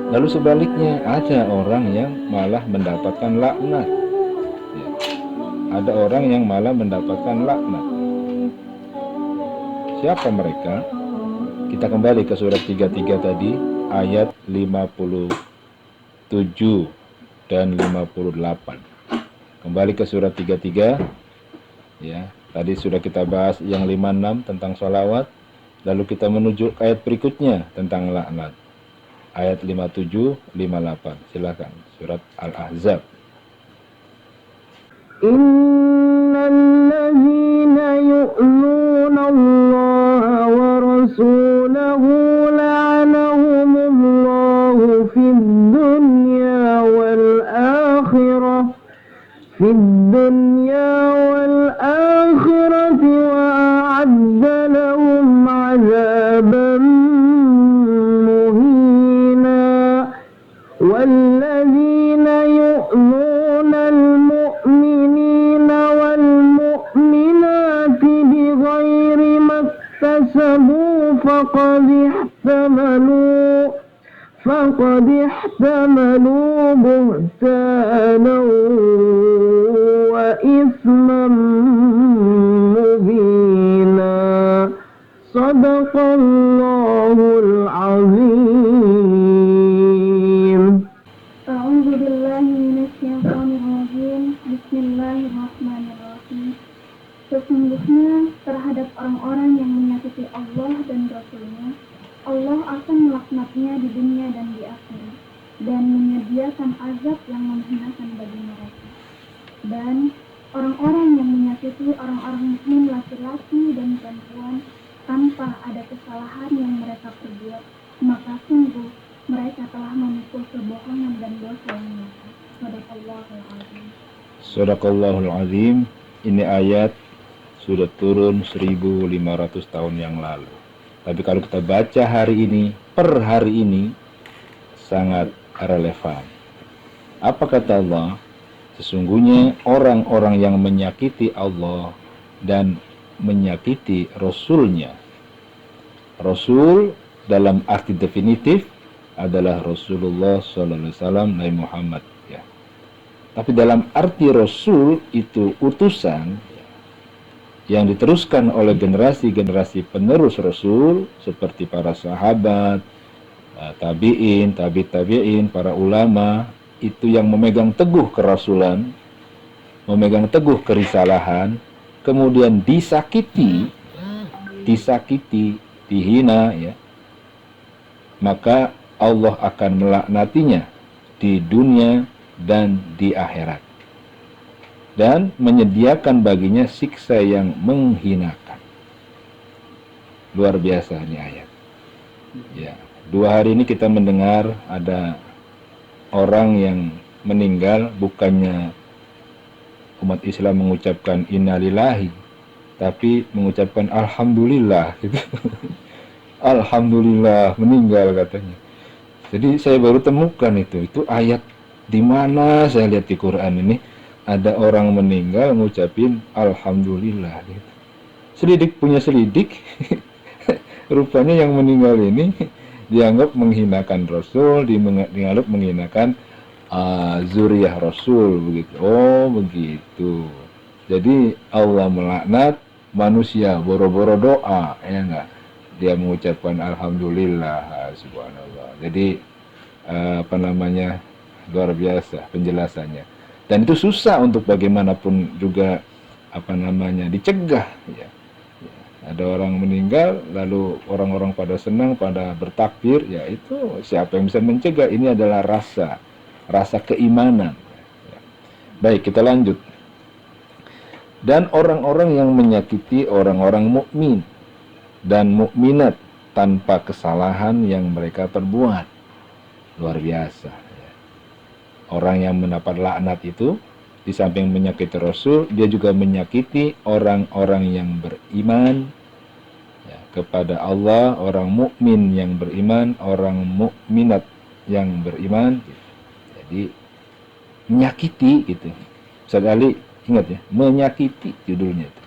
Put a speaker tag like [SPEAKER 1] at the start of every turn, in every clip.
[SPEAKER 1] Lalu sebaliknya, ada orang yang malah mendapatkan laknat. Ya. Ada orang yang malah mendapatkan laknat. Siapa mereka? Kita kembali ke surat 33 tadi, ayat 57 dan 58. Kembali ke surat 33, ya. Tadi sudah kita bahas yang 56 tentang sholawat. Lalu kita menuju ke ayat berikutnya tentang laknat. Ayat 57, 58. Silakan. Surat Al-Ahzab.
[SPEAKER 2] Innalladzina yu'luna Allah wa rasulahu la'anahumullahu fid dunya wal akhirah fid dunya wal akhirati wa a'adda lahum 'adzaban muhina walladzina yu'luna al-mu'minina wal mu'minati bighairi maktasabu faqad ihtamalu buhtanan wa isman mubina. Sadaqallahul azim.
[SPEAKER 3] A'udzu billahi minasyaitonir rajim. Bismillahirrahmanirrahim. Sesungguhnya terhadap orang-orang yang menyakiti Allah dan Rasul-Nya, Allah akan melaknatnya di dunia dan di akhirat, dan menyediakan azab yang menghinakan bagi mereka. Dan orang-orang yang menyakiti orang-orang mukmin laki-laki dan perempuan tanpa ada kesalahan yang mereka perbuat, maka sungguh mereka telah memikul kebohongan dan dosa yang nyata. Shadaqallahul azim.
[SPEAKER 1] Shadaqallahul azim. Ini ayat sudah turun 1500 tahun yang lalu. Tapi kalau kita baca hari ini, per hari ini, sangat relevan. Apa kata Allah? Sesungguhnya orang-orang yang menyakiti Allah dan menyakiti Rasul-Nya. Rasul dalam arti definitif adalah Rasulullah SAW, Nabi Muhammad. Ya. Tapi dalam arti Rasul itu utusan yang diteruskan oleh generasi-generasi penerus Rasul seperti para sahabat, tabi'in, tabi'in, para ulama, itu yang memegang teguh kerasulan, memegang teguh kerisalahan, kemudian disakiti, dihina, ya, maka Allah akan melaknatinya di dunia dan di akhirat, dan menyediakan baginya siksa yang menghinakan. Luar biasa ini ayat. Ya, 2 hari ini kita mendengar ada orang yang meninggal, bukannya umat Islam mengucapkan innalillahi, tapi mengucapkan alhamdulillah gitu. Alhamdulillah meninggal katanya. Jadi saya baru temukan itu ayat di mana saya lihat di Quran ini ada orang meninggal ngucapin alhamdulillah gitu. Selidik punya selidik. Rupanya yang meninggal ini dianggap menghinakan Rasul, dianggap menghinakan zuriyah Rasul begitu. Oh begitu. Jadi Allah melaknat manusia boro-boro doa, ya enggak? Dia mengucapkan alhamdulillah, subhanallah. Jadi luar biasa penjelasannya. Dan itu susah untuk bagaimanapun juga dicegah, ya. Ada orang meninggal, lalu orang-orang pada senang, pada bertakbir, ya itu siapa yang bisa mencegah? Ini adalah rasa keimanan. Ya. Baik, kita lanjut. Dan orang-orang yang menyakiti orang-orang mukmin dan mukminat tanpa kesalahan yang mereka perbuat. Luar biasa. Ya. Orang yang mendapat laknat itu, di samping menyakiti Rasul, dia juga menyakiti orang-orang yang beriman ya, kepada Allah, orang mukmin yang beriman, orang mukminat yang beriman. Jadi menyakiti gitu. Ustaz Ali ingat ya, menyakiti judulnya itu.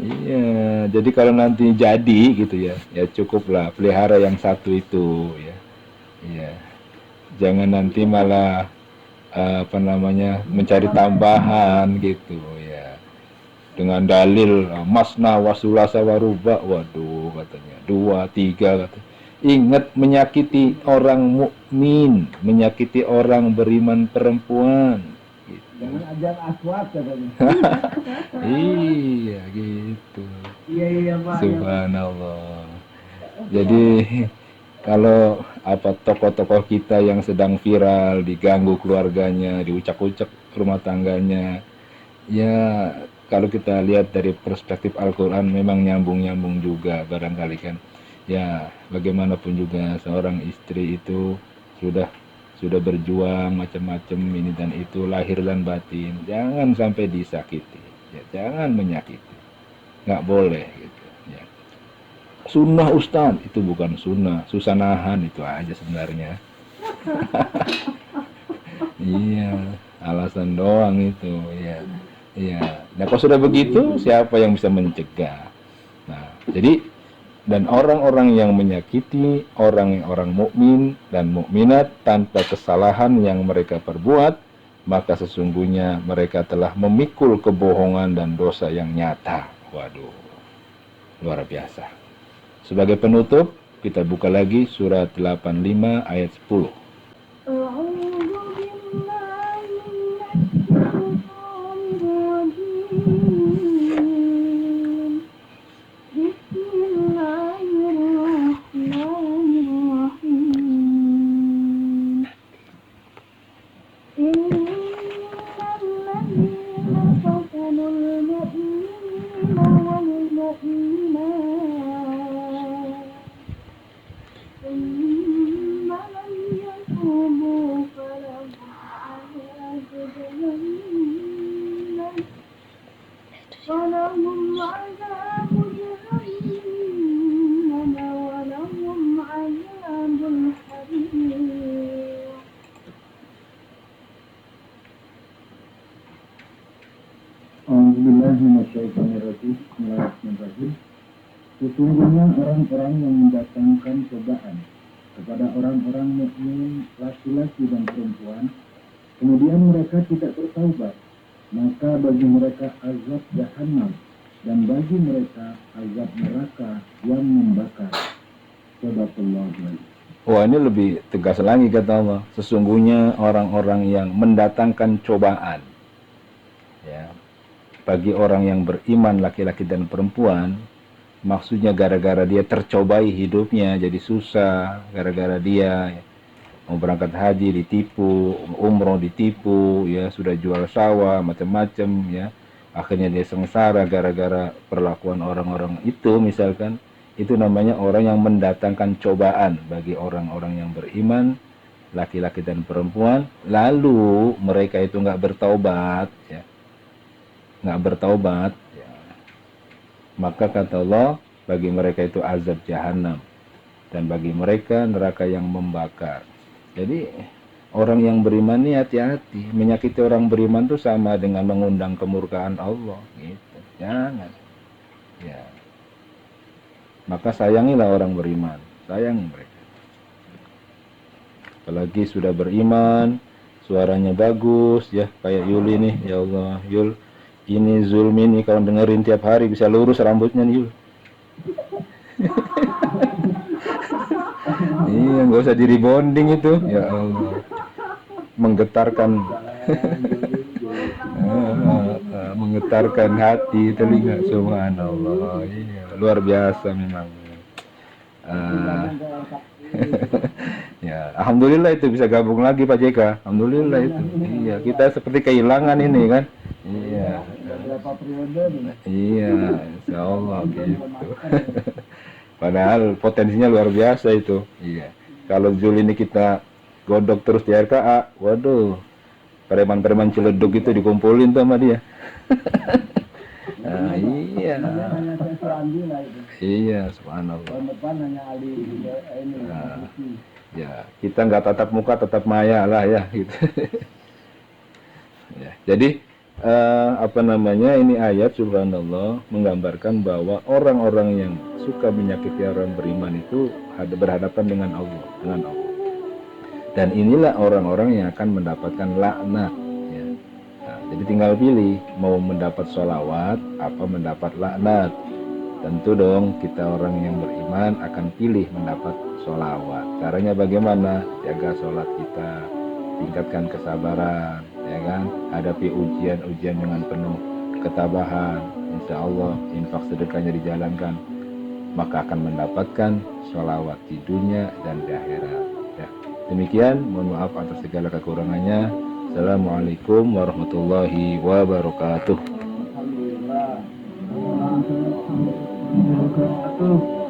[SPEAKER 1] Iya, jadi kalau nanti jadi gitu ya, ya cukuplah pelihara yang satu itu ya. Iya. Jangan nanti malah mencari tambahan gitu ya. Dengan dalil masna wasulasa waruba, waduh katanya 2, 3 katanya. Ingat menyakiti orang mukmin, menyakiti orang beriman perempuan. Gitu.
[SPEAKER 2] Jangan ajar aswat katanya.
[SPEAKER 1] Iya gitu.
[SPEAKER 2] Iya Pak.
[SPEAKER 1] Subhanallah. Jadi kalau tokoh-tokoh kita yang sedang viral, diganggu keluarganya, diucak-ucak rumah tangganya, ya kalau kita lihat dari perspektif Al-Quran memang nyambung-nyambung juga barangkali kan. Ya bagaimanapun juga seorang istri itu sudah berjuang macam-macam ini dan itu lahir dan batin, jangan sampai disakiti, ya jangan menyakiti, nggak boleh gitu. Ya. Sunnah Ustaz, itu bukan sunnah, susah nahan itu aja sebenarnya. Iya, alasan doang itu, ya. Iya. Nah, kalau sudah begitu, siapa yang bisa mencegah? Nah, jadi dan orang-orang yang menyakiti orang-orang mukmin dan mukminat tanpa kesalahan yang mereka perbuat, maka sesungguhnya mereka telah memikul kebohongan dan dosa yang nyata. Waduh, luar biasa. Sebagai penutup, kita buka lagi surat 85 ayat 10.
[SPEAKER 4] Bismillahirrahmanirrahim. Sesungguhnya orang-orang yang mendatangkan cobaan kepada orang-orang mukmin laki-laki dan perempuan, kemudian mereka tidak bertaubat, maka bagi mereka azab jahanam dan bagi mereka azab neraka yang membakar. Shadaqallahu alaihi.
[SPEAKER 1] Wah, ini lebih tegas lagi kata Allah. Sesungguhnya orang-orang yang mendatangkan cobaan, ya, bagi orang yang beriman laki-laki dan perempuan, maksudnya gara-gara dia tercobai hidupnya jadi susah, gara-gara dia mau berangkat haji ditipu, umroh ditipu, ya sudah jual sawah macam-macam, ya akhirnya dia sengsara gara-gara perlakuan orang-orang itu misalkan. Itu namanya orang yang mendatangkan cobaan bagi orang-orang yang beriman laki-laki dan perempuan, lalu mereka itu nggak bertaubat, ya nggak bertaubat, ya, maka kata Allah bagi mereka itu azab jahanam dan bagi mereka neraka yang membakar. Jadi orang yang beriman ini hati-hati, menyakiti orang beriman itu sama dengan mengundang kemurkaan Allah gitu. Jangan, ya, maka sayangilah orang beriman, sayangi mereka, apalagi sudah beriman, suaranya bagus, ya kayak Yul ini, ya Allah Yul, ini Zulmi nih kalau dengerin tiap hari bisa lurus rambutnya nih Yul. Iya, nggak usah di rebonding itu, ya Allah, menggetarkan menggetarkan hati telinga, subhanallah. Iya, luar biasa memang. Ya, alhamdulillah itu bisa gabung lagi Pak JK, alhamdulillah itu. Iya, kita seperti kehilangan ini kan. Iya. Iya, insya Allah gitu. Padahal potensinya luar biasa itu. Iya. Kalau Jul ini kita godok terus di RKA, waduh, preman-preman Ciledug itu dikumpulin tuh sama dia. Nah, iya. Iya, subhanallah. Nah, ya, kita nggak tatap muka, tatap maya lah ya, gitu. Ya, jadi ini ayat subhanallah menggambarkan bahwa orang-orang yang suka menyakiti orang beriman itu berhadapan dengan Allah, Dan inilah orang-orang yang akan mendapatkan laknat. Ya. Nah, jadi tinggal pilih mau mendapat sholawat apa mendapat laknat. Tentu dong kita orang yang beriman akan pilih mendapat sholawat. Caranya bagaimana? Jaga sholat kita, tingkatkan kesabaran, ya kan? Hadapi ujian-ujian dengan penuh ketabahan. Insya Allah infak sedekahnya dijalankan, maka akan mendapatkan sholawat di dunia dan di akhirat. Ya. Demikian, mohon maaf atas segala kekurangannya. Assalamualaikum warahmatullahi wabarakatuh.
[SPEAKER 2] Alhamdulillah. Alhamdulillah.